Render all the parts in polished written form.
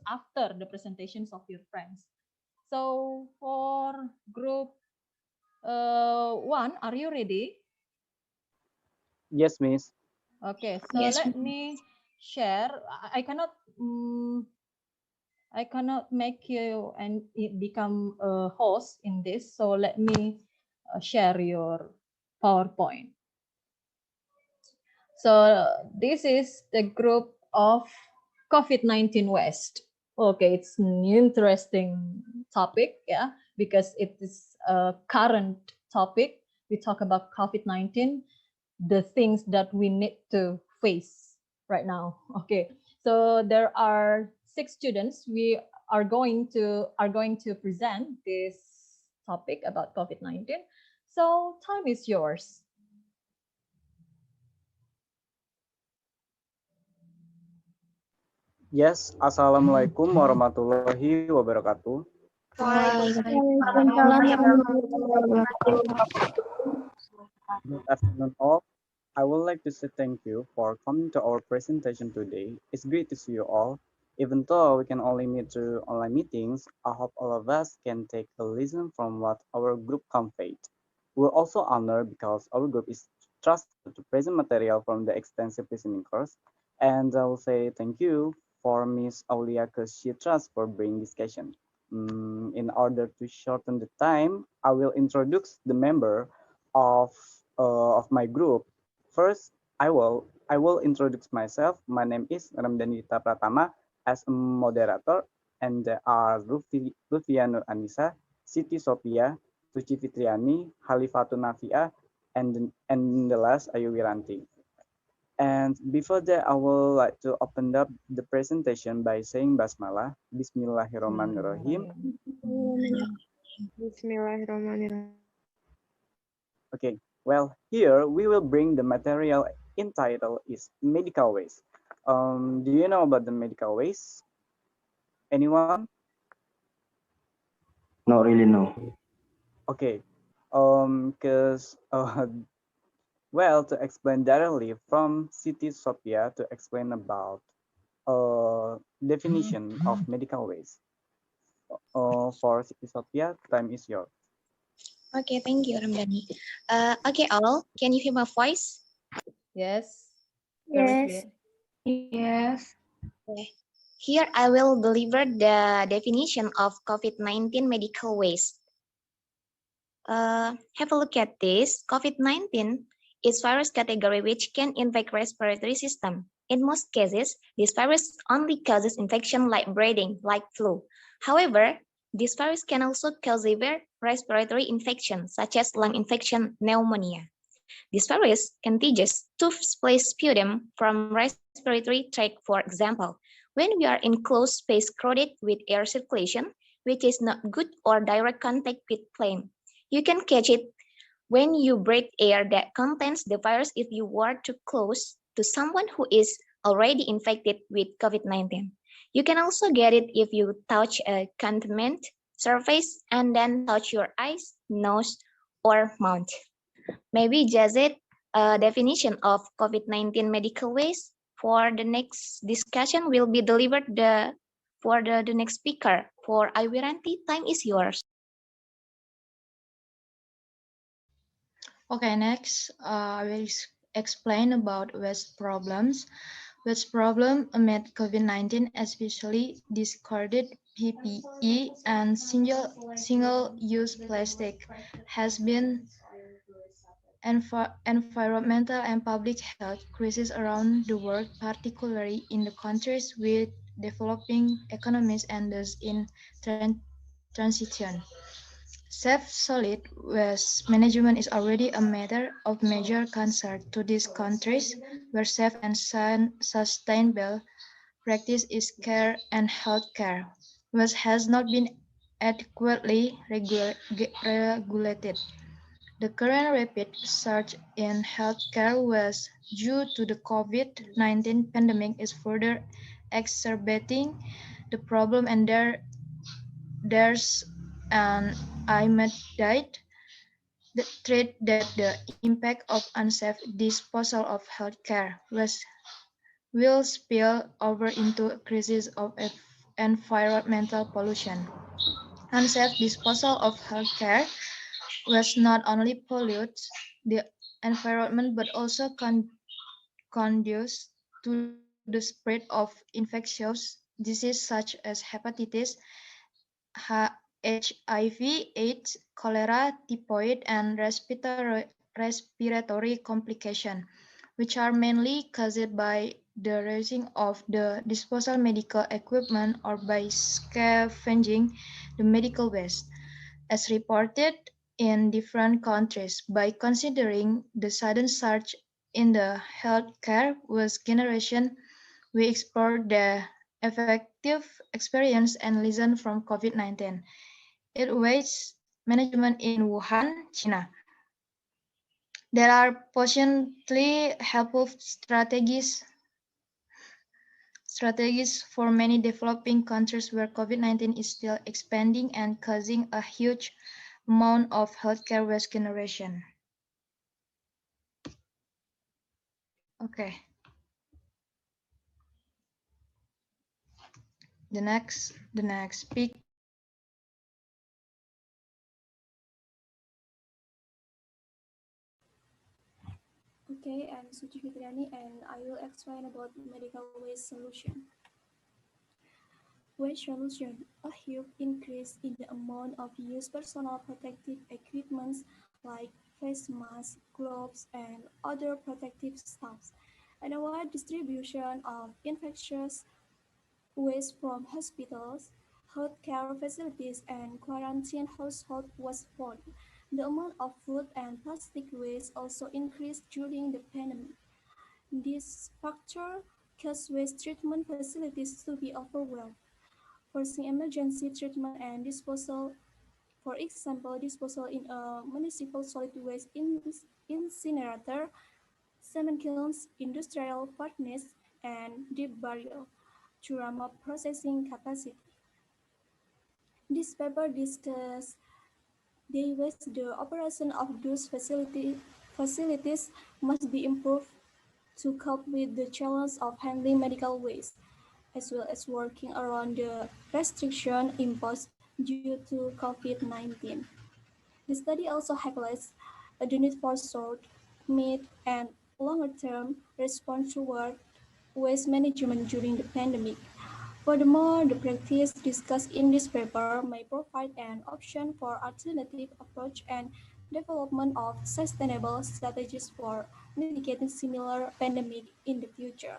after the presentations of your friends. So for group one, are you ready? Yes, Miss. Okay, so Yes. let me share. I cannot I cannot make you and it become a host in this. So let me share your PowerPoint. So this is the group of COVID-19 West. Okay, it's an interesting topic, yeah, because it is a current topic. We talk about COVID-19, the things that we need to face right now. Okay, so there are 6 students. We are going to present this topic about COVID-19. So time is yours. Yes, Assalamualaikum warahmatullahi wabarakatuh. Waalaikumsalam warahmatullahi wabarakatuh. Good afternoon, all. I would like to say thank you for coming to our presentation today. It's great to see you all. Even though we can only meet through online meetings, I hope all of us can take a lesson from what our group conveyed. We're also honored because our group is trusted to present material from the extensive listening course. And I will say thank you for Miss Aulia because she trusts for bringing discussion. In order to shorten the time, I will introduce the member of of my group. First, I will introduce myself. My name is Ramdhani Dita Pratama as a moderator, and there are Luftiah Nur Annisa, Siti Sopiah, Suci Fitriani, Chalifatun Nafiah, and the last Ayu Wiranti. And before that, I would like to open up the presentation by saying Basmalah, Bismillahirrahmanirrahim. Bismillahirrahmanirrahim. Okay, well, here we will bring the material entitled is medical waste. Do you know about the medical waste? Anyone? Not really, no. Okay, because well, to explain directly from Siti Sopiah to explain about definition of medical waste. For Siti Sopiah, time is yours. Okay, thank you, Ramdhani. Okay, all, can you hear my voice? Yes, very clear. Yes. Yes. Okay. Here I will deliver the definition of COVID-19 medical waste. Have a look at this. COVID-19 is virus category which can infect respiratory system. In most cases, this virus only causes infection like breathing, like flu. However, this virus can also cause severe respiratory infection, such as lung infection, pneumonia. This virus contagious to splash sputum from respiratory tract, for example. When we are in closed space crowded with air circulation, which is not good, or direct contact with flame, you can catch it when you breathe air that contains the virus if you were too close to someone who is already infected with COVID-19. You can also get it if you touch a contaminated surface and then touch your eyes, nose, or mouth. Maybe just it, a definition of COVID-19 medical waste. For the next discussion will be delivered for the next speaker. For Ayu Wiranti, time is yours. Okay, next, I will explain about waste problems. Waste problem amid COVID-19, especially discarded PPE and single-use plastic, has been environmental and public health crisis around the world, particularly in the countries with developing economies and those in transition. Safe solid waste management is already a matter of major concern to these countries, where safe and sustainable practice is care and healthcare. Waste has not been adequately regulated. The current rapid surge in healthcare waste due to the COVID-19 pandemic is further exacerbating the problem, and there's an immediate threat that the impact of unsafe disposal of healthcare waste will spill over into a crisis of environmental pollution. Unsafe disposal of healthcare waste not only pollutes the environment but also conduce to the spread of infectious diseases such as hepatitis, HIV, AIDS, cholera, typhoid, and respiratory complications, which are mainly caused by the raising of the disposal medical equipment or by scavenging the medical waste, as reported in different countries. By considering the sudden surge in the healthcare waste generation, we explored the effective experience and lesson from COVID-19. It waste management in Wuhan, China. There are potentially helpful strategies for many developing countries where COVID-19 is still expanding and causing a huge amount of healthcare waste generation. Okay. The next speaker. Okay, I'm Suci Fitriani and I will explain about medical waste solution. Waste solution, a huge increase in the amount of used personal protective equipment like face masks, gloves, and other protective stuffs, and a wide distribution of infectious waste from hospitals, healthcare facilities, and quarantine households was found. The amount of food and plastic waste also increased during the pandemic. This factor caused waste treatment facilities to be overwhelmed, forcing emergency treatment and disposal. For example, disposal in a municipal solid waste incinerator, cement kilns, industrial furnace, and deep burial to ramp up processing capacity. This paper discusses the ways the operation of those facilities must be improved to cope with the challenge of handling medical waste, as well as working around the restriction imposed due to COVID-19. The study also highlights the need for short, mid, and longer-term response toward waste management during the pandemic. Furthermore, the practice discussed in this paper may provide an option for alternative approach and development of sustainable strategies for mitigating similar pandemic in the future.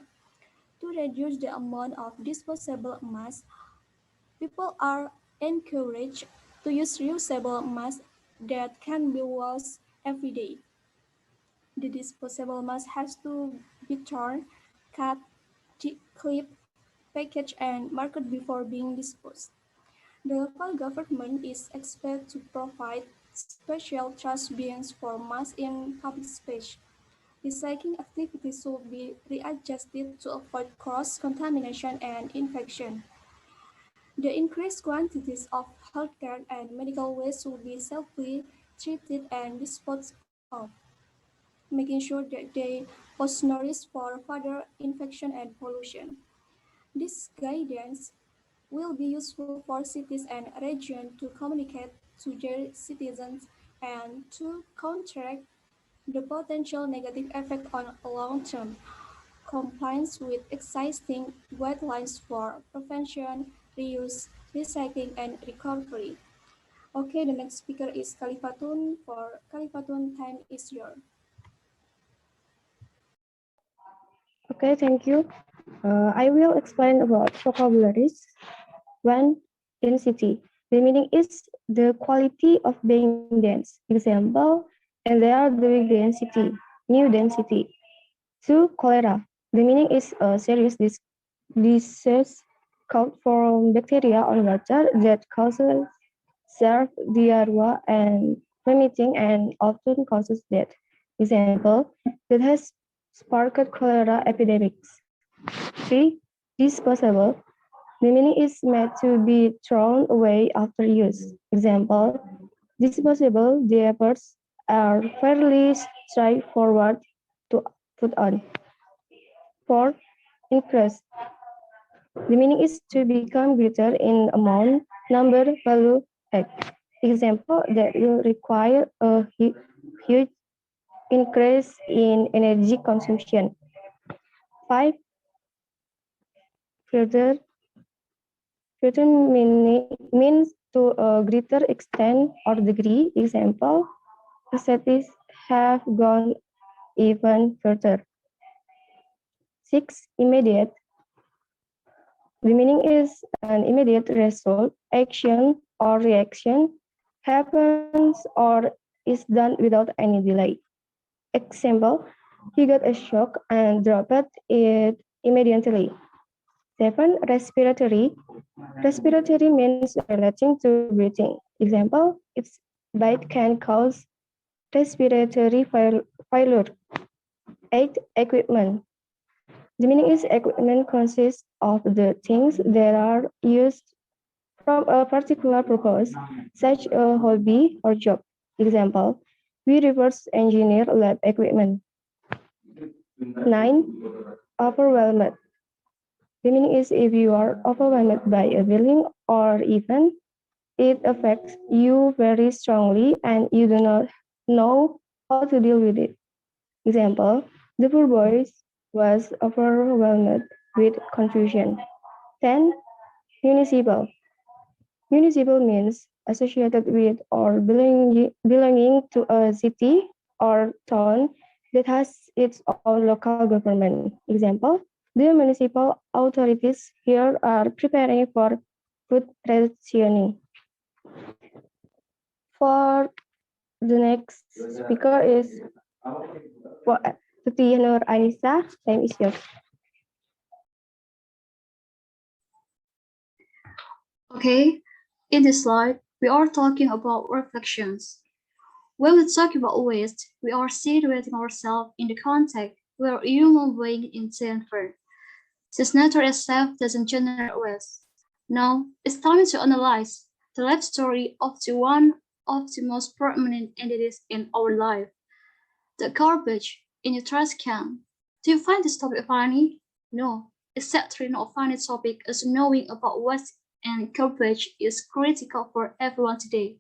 To reduce the amount of disposable mass, people are encouraged to use reusable masks that can be washed every day. The disposable mask has to be torn, cut, clipped, packaged, and marked before being disposed. The local government is expected to provide special trash bins for masks in public space. Recycling activities should be readjusted to avoid cross-contamination and infection. The increased quantities of healthcare and medical waste should be safely treated and disposed of, making sure that they pose no risk for further infection and pollution. This guidance will be useful for cities and regions to communicate to their citizens and to counteract the potential negative effect on long-term compliance with existing guidelines for prevention, reuse, recycling, and recovery. Okay, the next speaker is Chalifatun. For Chalifatun, time is yours. Okay, thank you. I will explain about vocabularies. When density. The meaning is the quality of being dense. Example, and they are doing density, new density. Two, cholera. The meaning is a serious disease caused from bacteria or water that causes serve diarrhea and vomiting and often causes death. Example, that has sparked cholera epidemics. 3. Disposable. The meaning is meant to be thrown away after use. Example, disposable diapers are fairly straightforward to put on. 4. Increase. The meaning is to become greater in amount, number, value, act. Example that will require a huge increase in energy consumption. 5. Further, means to a greater extent or degree. Example, the cities have gone even further. 6. Immediate. The meaning is an immediate result, action, or reaction happens or is done without any delay. Example, he got a shock and dropped it immediately. 7. Respiratory. Respiratory means relating to breathing. Example, its bite can cause respiratory failure. 8. Equipment. The meaning is equipment consists of the things that are used from a particular purpose, such a hobby or job. Example, we reverse engineer lab equipment. 9. Overwhelmed. The meaning is if you are overwhelmed by a feeling or event, it affects you very strongly and you do not know how to deal with it. Example, the poor boy was overwhelmed with confusion. 10. Municipal. Municipal means associated with or belonging to a city or town that has its own local government. Example, the municipal authorities here are preparing for food rationing. For the next speaker is Luftiah Nur Annisa. Time is yours. Okay, in this slide, we are talking about reflections. When we talk about waste, we are situating ourselves in the context where human being intend for. Since nature itself doesn't generate waste. Now, it's time to analyze the life story of the one of the most prominent entities in our life, the garbage in your trash can. Do you find this topic funny? No, it's certainly not a funny topic as knowing about waste and garbage is critical for everyone today.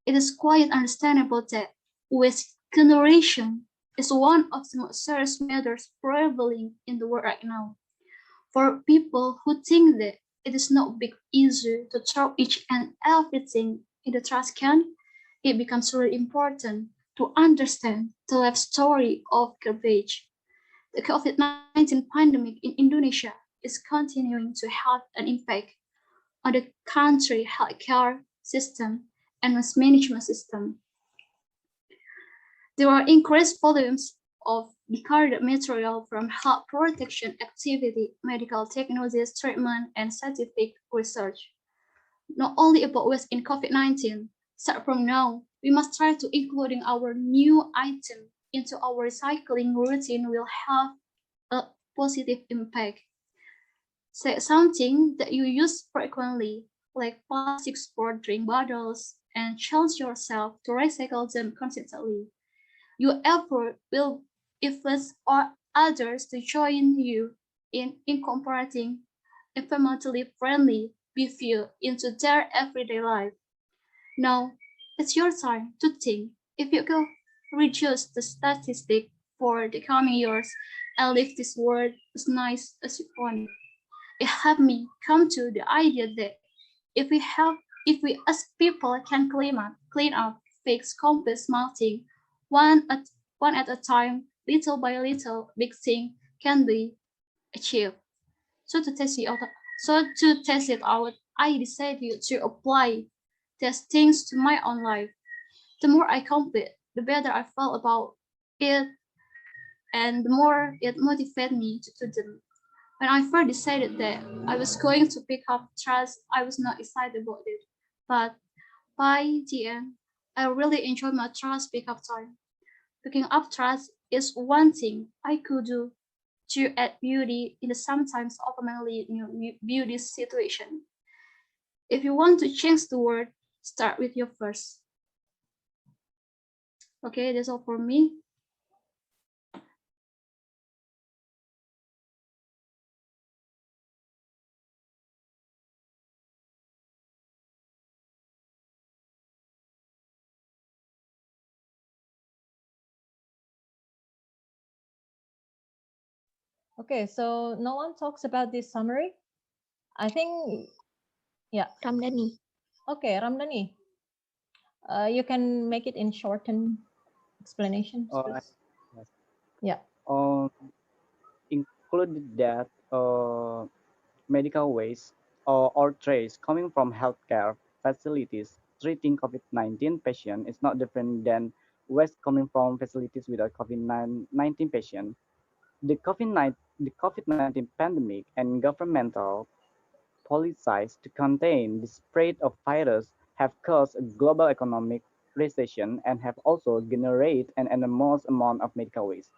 It is quite understandable that waste generation is one of the most serious matters prevailing in the world right now. For people who think that it is not big issue to throw each and everything in the trash can, it becomes really important to understand the life story of garbage. The COVID-19 pandemic in Indonesia is continuing to have an impact on the country healthcare system and waste management system. There are increased volumes of discarded material from health protection activity, medical technologies, treatment, and scientific research. Not only about waste in COVID-19, start from now, we must try to including our new item into our recycling routine will have a positive impact. Say something that you use frequently, like plastics for drink bottles, and challenge yourself to recycle them consistently. Your effort will influence others to join you in incorporating environmentally friendly behavior into their everyday life. Now, it's your time to think if you can reduce the statistic for the coming years and leave this world as nice as you want it. It helped me come to the idea that if we as people can clean up, fix compost melting one at one at a time, little by little, big thing can be achieved. So to test it out, I decided to apply these things to my own life. The more I complete, the better I felt about it, and the more it motivated me to do them. When I first decided that I was going to pick up trash, I was not excited about it. But by the end, I really enjoyed my trash pickup time. Picking up trash is one thing I could do to add beauty in the sometimes overwhelmingly beauty situation. If you want to change the world, start with your first. Okay, that's all for me. Okay, so no one talks about this summary. I think, yeah. Ramdhani. Okay, Ramdhani, you can make it in shortened explanations, I, please. yes. Yeah. Um, Included that medical waste or trace coming from healthcare facilities treating COVID-19 patient is not different than waste coming from facilities without COVID-19 patient. The COVID-19 pandemic and governmental policies to contain the spread of virus have caused a global economic recession and have also generated an enormous amount of medical waste.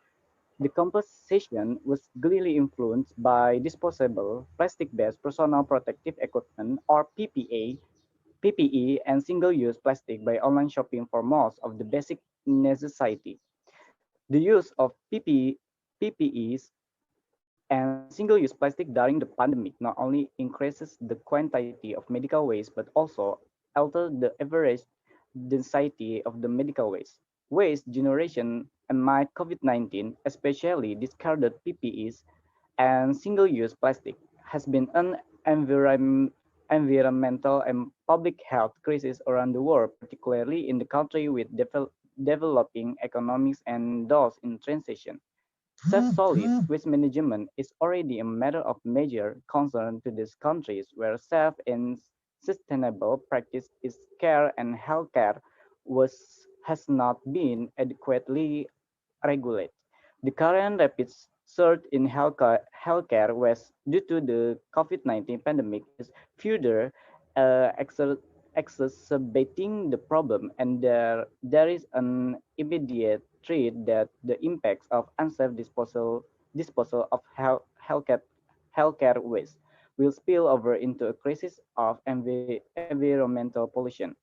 The composition was clearly influenced by disposable plastic-based personal protective equipment or PPE and single-use plastic by online shopping for most of the basic necessity. The use of PPEs and single-use plastic during the pandemic not only increases the quantity of medical waste but also alters the average density of the medical waste. Waste generation amid COVID-19, especially discarded PPEs and single-use plastic, has been an environmental and public health crisis around the world, particularly in the country with developing economics and those in transition. Such solid waste management is already a matter of major concern to these countries where safe and sustainable practice is care and healthcare has not been adequately regulated. The current rapid surge in healthcare waste due to the COVID-19 pandemic is further uh, exacerbating the problem, and there is an immediate threat that the impacts of unsafe disposal of healthcare waste will spill over into a crisis of environmental pollution.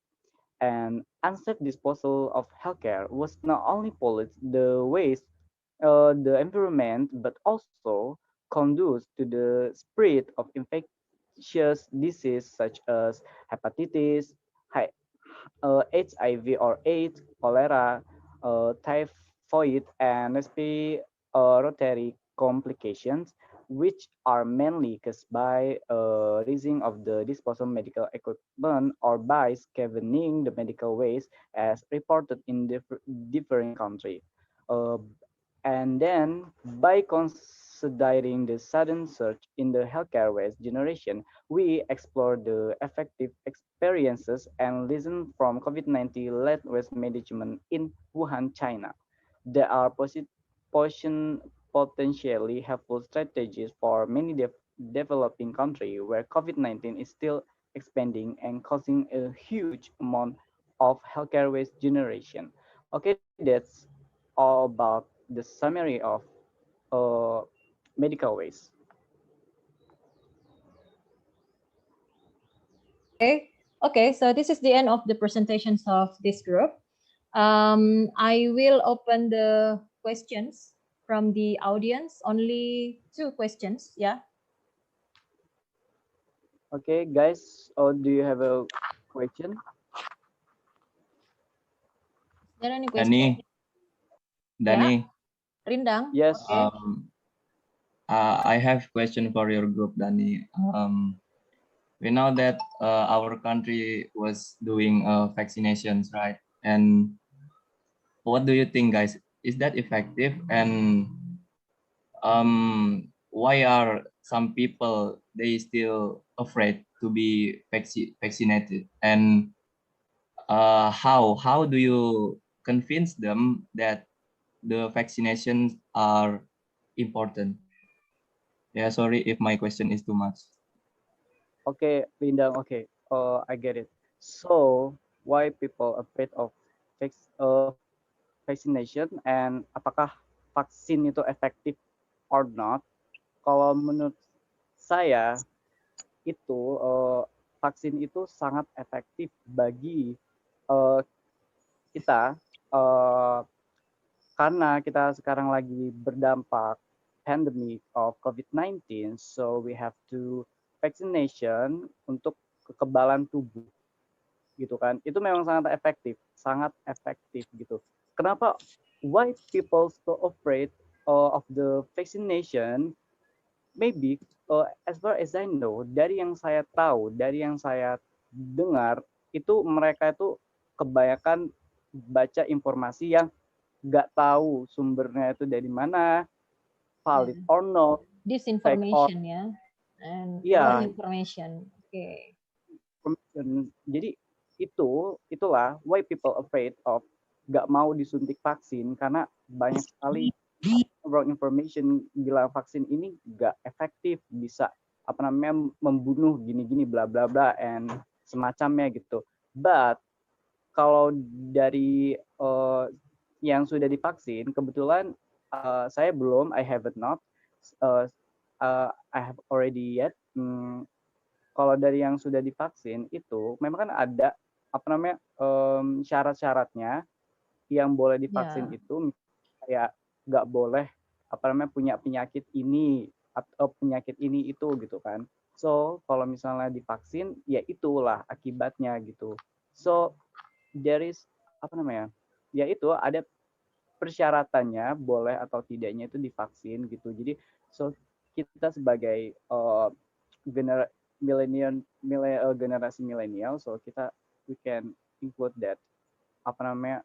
And unsafe disposal of healthcare was not only pollutes the waste, the environment, but also conduce to the spread of infectious disease such as hepatitis, HIV or AIDS, cholera, typhoid, and respiratory complications, which are mainly caused by rising of the disposal medical equipment or by scavenging the medical waste as reported in different countries. Uh, and then by considering the sudden surge in the healthcare waste generation, we explore the effective experiences and lessons from COVID-19 led waste management in Wuhan, China. There are potentially helpful strategies for many developing countries where COVID-19 is still expanding and causing a huge amount of healthcare waste generation. Okay, that's all about the summary of uh, medical waste. Okay. Okay, so this is the end of the presentations of this group. I will open the questions from the audience. Only 2 questions. Yeah. Okay, guys, do you have a question? Is there any question? Dani, Yeah. Dani, Rindang. Yes. Okay. I have question for your group, Dani. We know that our country was doing vaccinations, right? And what do you think, guys? Is that effective? And why are some people they still afraid to be vaccinated? And how do you convince them that the vaccinations are important? Yeah, sorry if my question is too much. Okay, Linda. Okay. I get it. So, why people afraid of vac vaccination and apakah vaksin itu efektif or not? Kalau menurut saya itu vaksin itu sangat efektif bagi uh, kita uh, karena kita sekarang lagi berdampak pandemic of COVID-19, so we have to vaccination untuk kekebalan tubuh gitu kan. Itu memang sangat efektif gitu. Kenapa why people so afraid of the vaccination? maybe as far as I know, dari yang saya tahu, dari yang saya dengar, itu mereka itu kebanyakan baca informasi yang nggak tahu sumbernya itu dari mana, valid Yeah. or not, fake or Disinformation ya, and wrong ya, information. Okay. jadi itulah why people afraid of nggak mau disuntik vaksin karena banyak sekali wrong information bilang vaksin ini nggak efektif, bisa apa namanya membunuh gini-gini bla bla bla and semacamnya gitu. But kalau dari yang sudah divaksin, kebetulan saya belum, I haven't not, uh, I have already yet. Kalau dari yang sudah divaksin itu, memang kan ada apa namanya syarat-syaratnya yang boleh divaksin Yeah. itu, kayak nggak boleh apa namanya punya penyakit ini atau penyakit ini itu gitu kan. So kalau misalnya divaksin, ya itulah akibatnya gitu. So there is apa namanya, ya itu ada persyaratannya boleh atau tidaknya itu divaksin gitu. Jadi so kita sebagai gener milenial generasi milenial, so we can include that apa namanya,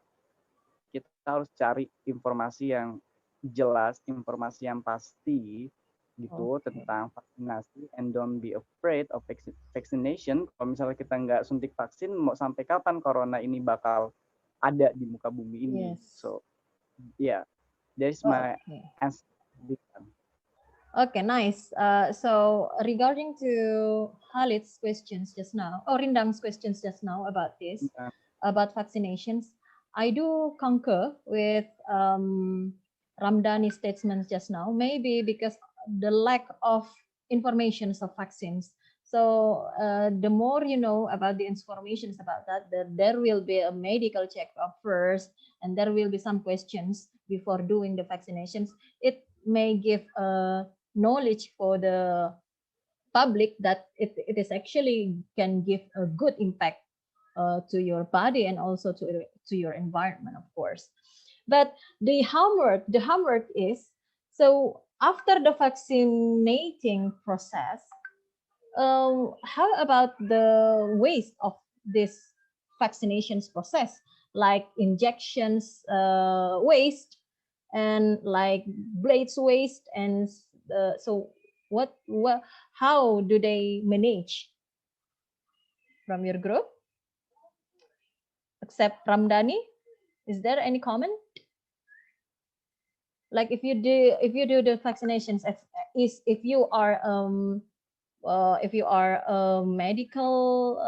kita harus cari informasi yang jelas, informasi yang pasti gitu tentang vaksinasi, and don't be afraid of vaccination. Kalau misalnya kita nggak suntik vaksin, mau sampai kapan corona ini bakal ada di muka bumi ini? Yes. So yeah, that is my Okay. answer. Okay, nice. So regarding to Khalid's questions just now, or Rindang's questions just now about this, about vaccinations, I do concur with Ramdhani's statements just now. Maybe because the lack of information of vaccines. So the more you know about the informations about that, there will be a medical checkup first, and there will be some questions before doing the vaccinations. It may give a knowledge for the public that it is actually can give a good impact to your body and also to your environment, of course. But the homework is, so after the vaccinating process, how about the waste of this vaccinations process, like injections waste, and like blades waste, and so what how do they manage from your group, except Ramdhani? Is there any comment? Like if you do the vaccinations, if you are a medical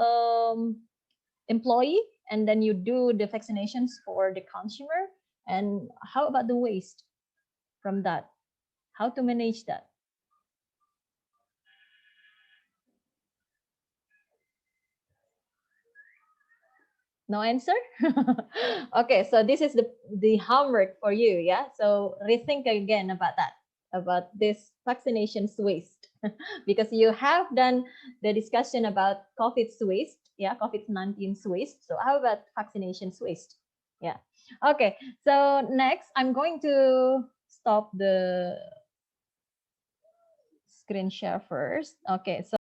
employee, and then you do the vaccinations for the consumer, and how about the waste from that? How to manage that? No answer? Okay, so this is the homework for you, yeah? So rethink again about that, about this vaccinations waste. Because you have done the discussion about COVID's waste, yeah, COVID-19's waste. So how about vaccinations waste? Yeah. Okay, so next I'm going to stop the screen share first. Okay, so